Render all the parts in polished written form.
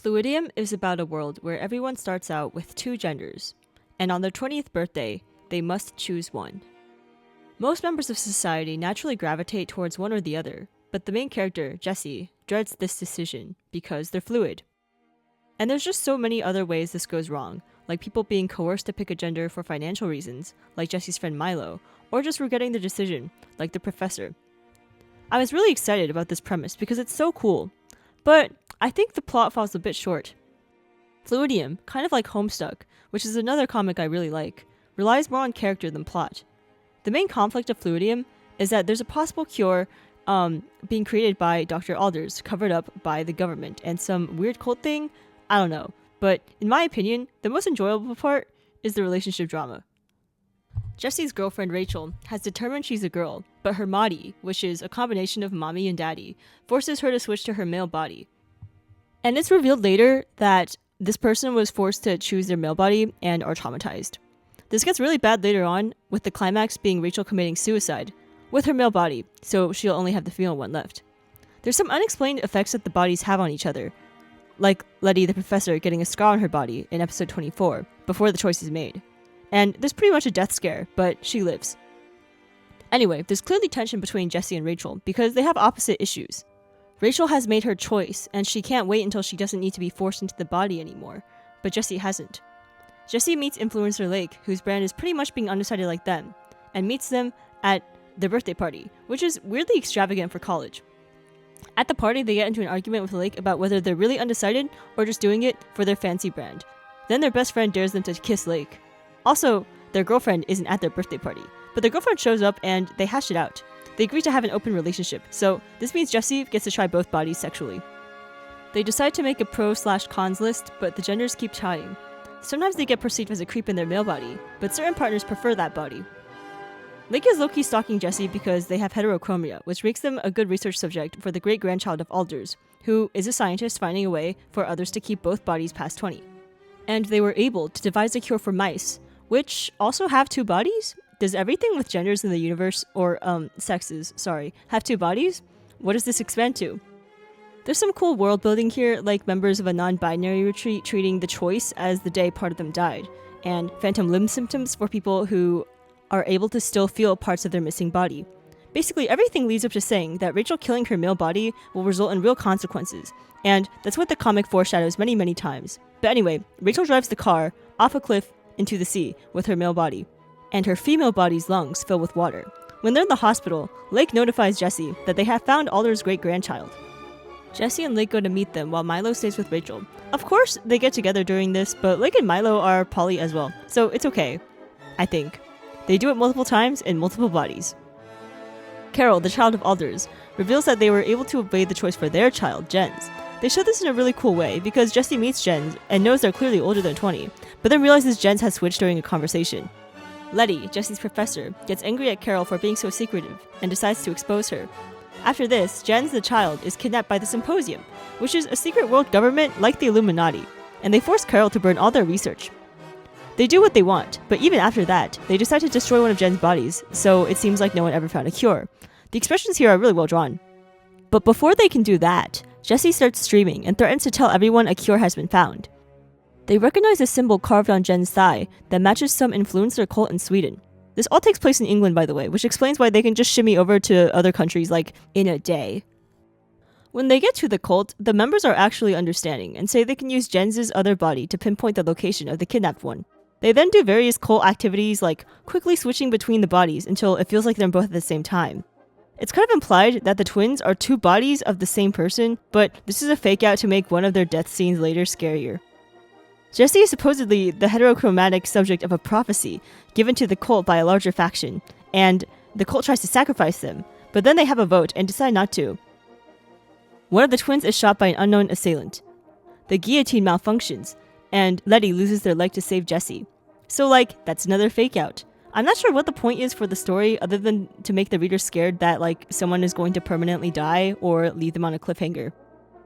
Fluidum is about a world where everyone starts out with two genders, and on their 20th birthday, they must choose one. Most members of society naturally gravitate towards one or the other, but the main character, Jessie, dreads this decision because they're fluid. And there's just so many other ways this goes wrong, like people being coerced to pick a gender for financial reasons, like Jessie's friend Milo, or just regretting their decision, like the professor. I was really excited about this premise because it's so cool, but I think the plot falls a bit short. Fluidium, kind of like Homestuck, which is another comic I really like, relies more on character than plot. The main conflict of Fluidium is that there's a possible cure being created by Dr. Alders, covered up by the government, and some weird cult thing. I don't know, but in my opinion, the most enjoyable part is the relationship drama. Jessie's girlfriend Rachel has determined she's a girl, but her Maudie, which is a combination of mommy and daddy, forces her to switch to her male body. And it's revealed later that this person was forced to choose their male body and are traumatized. This gets really bad later on, with the climax being Rachel committing suicide with her male body, so she'll only have the female one left. There's some unexplained effects that the bodies have on each other, like Letty the professor getting a scar on her body in episode 24, before the choice is made. And there's pretty much a death scare, but she lives. Anyway, there's clearly tension between Jessie and Rachel because they have opposite issues. Rachel has made her choice, and she can't wait until she doesn't need to be forced into the body anymore, but Jessie hasn't. Jessie meets influencer Lake, whose brand is pretty much being undecided like them, and meets them at their birthday party, which is weirdly extravagant for college. At the party, they get into an argument with Lake about whether they're really undecided or just doing it for their fancy brand. Then their best friend dares them to kiss Lake. Also, their girlfriend isn't at their birthday party, but their girlfriend shows up and they hash it out. They agree to have an open relationship, so this means Jessie gets to try both bodies sexually. They decide to make a pros/cons list, but the genders keep tying. Sometimes they get perceived as a creep in their male body, but certain partners prefer that body. Lake is low-key stalking Jessie because they have heterochromia, which makes them a good research subject for the great-grandchild of Alders, who is a scientist finding a way for others to keep both bodies past 20. And they were able to devise a cure for mice, which also have two bodies? Does everything with genders in the universe, or sexes, have two bodies? What does this expand to? There's some cool world building here, like members of a non-binary retreat treating the choice as the day part of them died, and phantom limb symptoms for people who are able to still feel parts of their missing body. Basically, everything leads up to saying that Rachel killing her male body will result in real consequences, and that's what the comic foreshadows many, many times. But anyway, Rachel drives the car off a cliff into the sea with her male body, and her female body's lungs fill with water. When they're in the hospital, Lake notifies Jessie that they have found Alder's great-grandchild. Jessie and Lake go to meet them while Milo stays with Rachel. Of course, they get together during this, but Lake and Milo are poly as well, so it's okay, I think. They do it multiple times in multiple bodies. Carol, the child of Alders, reveals that they were able to obey the choice for their child, Jens. They show this in a really cool way because Jessie meets Jens and knows they're clearly older than 20, but then realizes Jens has switched during a conversation. Letty, Jessie's professor, gets angry at Carol for being so secretive and decides to expose her. After this, Jens the child is kidnapped by the Symposium, which is a secret world government like the Illuminati, and they force Carol to burn all their research. They do what they want, but even after that, they decide to destroy one of Jen's bodies, so it seems like no one ever found a cure. The expressions here are really well drawn. But before they can do that, Jessie starts streaming and threatens to tell everyone a cure has been found. They recognize a symbol carved on Jen's thigh that matches some influencer cult in Sweden. This all takes place in England, by the way, which explains why they can just shimmy over to other countries like in a day. When they get to the cult, the members are actually understanding and say they can use Jens's other body to pinpoint the location of the kidnapped one. They then do various cult activities like quickly switching between the bodies until it feels like they're both at the same time. It's kind of implied that the twins are two bodies of the same person, but this is a fake out to make one of their death scenes later scarier. Jessie is supposedly the heterochromatic subject of a prophecy given to the cult by a larger faction, and the cult tries to sacrifice them, but then they have a vote and decide not to. One of the twins is shot by an unknown assailant. The guillotine malfunctions, and Letty loses their leg to save Jessie. So that's another fake out. I'm not sure what the point is for the story other than to make the reader scared that someone is going to permanently die or leave them on a cliffhanger.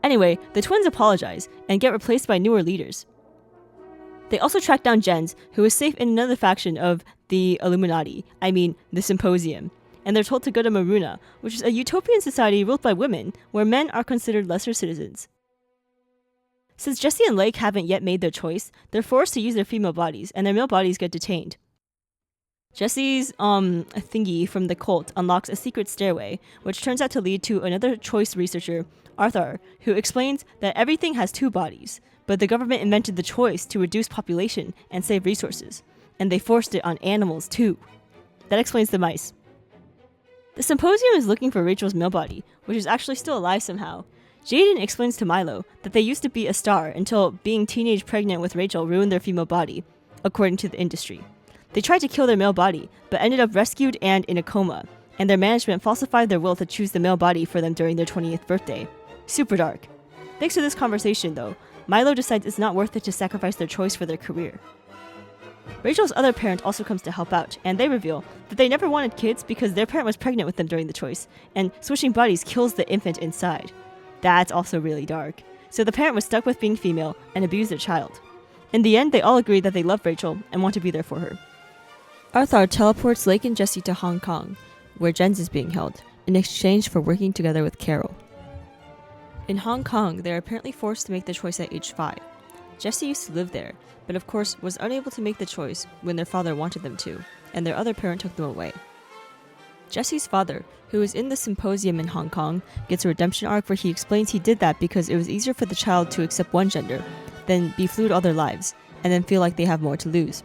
Anyway, the twins apologize and get replaced by newer leaders. They also track down Jens, who is safe in another faction of the Illuminati, the Symposium, and they're told to go to Maruna, which is a utopian society ruled by women where men are considered lesser citizens. Since Jesse and Lake haven't yet made their choice, they're forced to use their female bodies, and their male bodies get detained. Jesse's thingy from the cult unlocks a secret stairway, which turns out to lead to another choice researcher, Arthur, who explains that everything has two bodies, but the government invented the choice to reduce population and save resources, and they forced it on animals too. That explains the mice. The symposium is looking for Rachel's male body, which is actually still alive somehow. Jaden explains to Milo that they used to be a star until being teenage pregnant with Rachel ruined their female body, according to the industry. They tried to kill their male body, but ended up rescued and in a coma, and their management falsified their will to choose the male body for them during their 20th birthday. Super dark. Thanks to this conversation, though, Milo decides it's not worth it to sacrifice their choice for their career. Rachel's other parent also comes to help out, and they reveal that they never wanted kids because their parent was pregnant with them during the choice, and switching bodies kills the infant inside. That's also really dark. So the parent was stuck with being female and abused their child. In the end, they all agree that they love Rachel and want to be there for her. Arthur teleports Lake and Jesse to Hong Kong, where Jens is being held, in exchange for working together with Carol. In Hong Kong, they are apparently forced to make the choice at age 5. Jesse used to live there, but of course was unable to make the choice when their father wanted them to, and their other parent took them away. Jesse's father, who is in the symposium in Hong Kong, gets a redemption arc where he explains he did that because it was easier for the child to accept one gender than be fluid all their lives, and then feel like they have more to lose.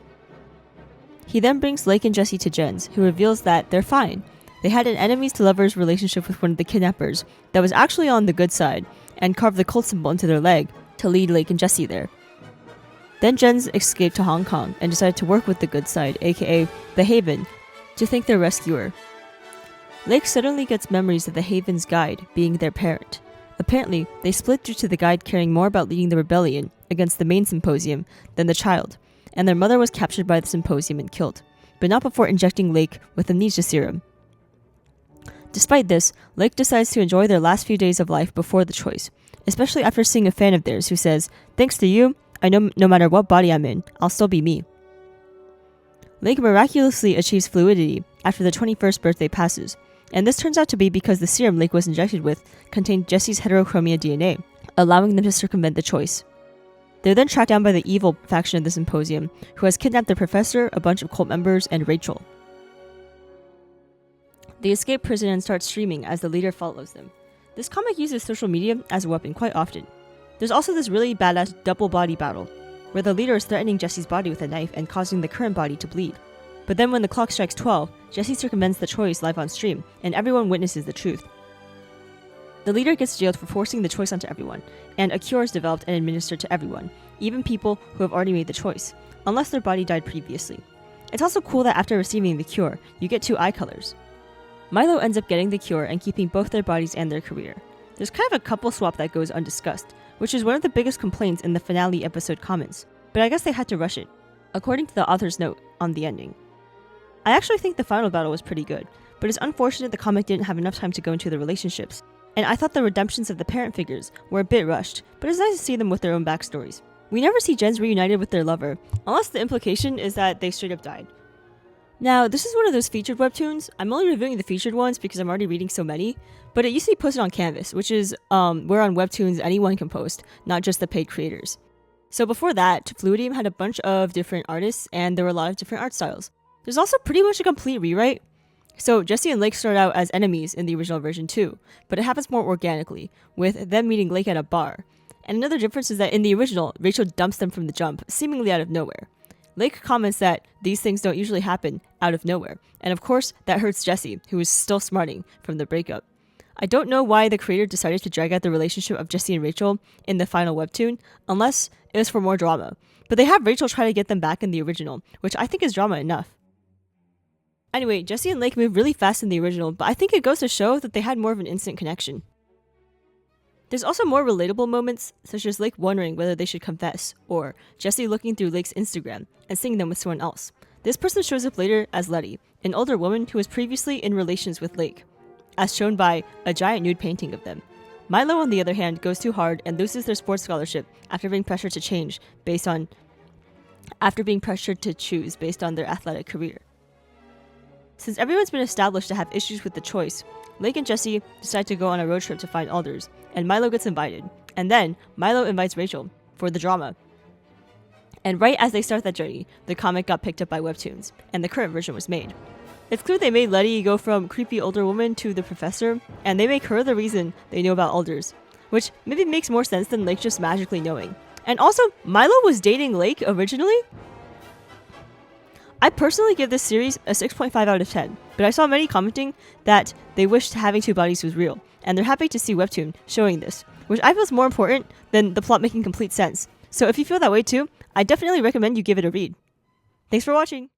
He then brings Lake and Jesse to Jens, who reveals that they're fine. They had an enemies to lovers relationship with one of the kidnappers that was actually on the good side, and carved the cult symbol into their leg to lead Lake and Jesse there. Then Jens escaped to Hong Kong and decided to work with the good side, aka the Haven, to thank their rescuer. Lake suddenly gets memories of the Haven's guide being their parent. Apparently, they split due to the guide caring more about leading the rebellion against the main symposium than the child, and their mother was captured by the symposium and killed, but not before injecting Lake with amnesia serum. Despite this, Lake decides to enjoy their last few days of life before the choice, especially after seeing a fan of theirs who says, "Thanks to you, I know no matter what body I'm in, I'll still be me." Lake miraculously achieves fluidity after the 21st birthday passes, and this turns out to be because the serum Lake was injected with contained Jesse's heterochromia DNA, allowing them to circumvent the choice. They're then tracked down by the evil faction of the symposium, who has kidnapped the professor, a bunch of cult members, and Rachel. They escape prison and start streaming as the leader follows them. This comic uses social media as a weapon quite often. There's also this really badass double body battle, where the leader is threatening Jesse's body with a knife and causing the current body to bleed. But then when the clock strikes 12, Jesse circumvents the choice live on stream, and everyone witnesses the truth. The leader gets jailed for forcing the choice onto everyone, and a cure is developed and administered to everyone, even people who have already made the choice, unless their body died previously. It's also cool that after receiving the cure, you get 2 eye colors. Milo ends up getting the cure and keeping both their bodies and their career. There's kind of a couple swap that goes undiscussed, which is one of the biggest complaints in the finale episode comments, but I guess they had to rush it, according to the author's note on the ending. I actually think the final battle was pretty good, but it's unfortunate the comic didn't have enough time to go into the relationships, and I thought the redemptions of the parent figures were a bit rushed, but it's nice to see them with their own backstories. We never see Jens reunited with their lover, unless the implication is that they straight up died. Now, this is one of those featured webtoons. I'm only reviewing the featured ones because I'm already reading so many, but it used to be posted on Canvas, which is where on Webtoons anyone can post, not just the paid creators. So before that, Fluidum had a bunch of different artists, and there were a lot of different art styles. There's also pretty much a complete rewrite. So Jesse and Lake start out as enemies in the original version too, but it happens more organically, with them meeting Lake at a bar. And another difference is that in the original, Rachel dumps them from the jump, seemingly out of nowhere. Lake comments that these things don't usually happen out of nowhere, and of course that hurts Jesse, who is still smarting from the breakup. I don't know why the creator decided to drag out the relationship of Jesse and Rachel in the final webtoon, unless it was for more drama, but they have Rachel try to get them back in the original, which I think is drama enough. Anyway, Jesse and Lake move really fast in the original, but I think it goes to show that they had more of an instant connection. There's also more relatable moments, such as Lake wondering whether they should confess, or Jesse looking through Lake's Instagram and seeing them with someone else. This person shows up later as Letty, an older woman who was previously in relations with Lake, as shown by a giant nude painting of them. Milo, on the other hand, goes too hard and loses their sports scholarship after being pressured to choose based on their athletic career. Since everyone's been established to have issues with the choice, Lake and Jesse decide to go on a road trip to find Alders, and Milo gets invited. And then, Milo invites Rachel, for the drama. And right as they start that journey, the comic got picked up by Webtoons, and the current version was made. It's clear they made Letty go from creepy older woman to the professor, and they make her the reason they know about elders, which maybe makes more sense than Lake just magically knowing. And also, Milo was dating Lake originally? I personally give this series a 6.5 out of 10, but I saw many commenting that they wished having two bodies was real, and they're happy to see Webtoon showing this, which I feel is more important than the plot making complete sense. So if you feel that way too, I definitely recommend you give it a read. Thanks for watching!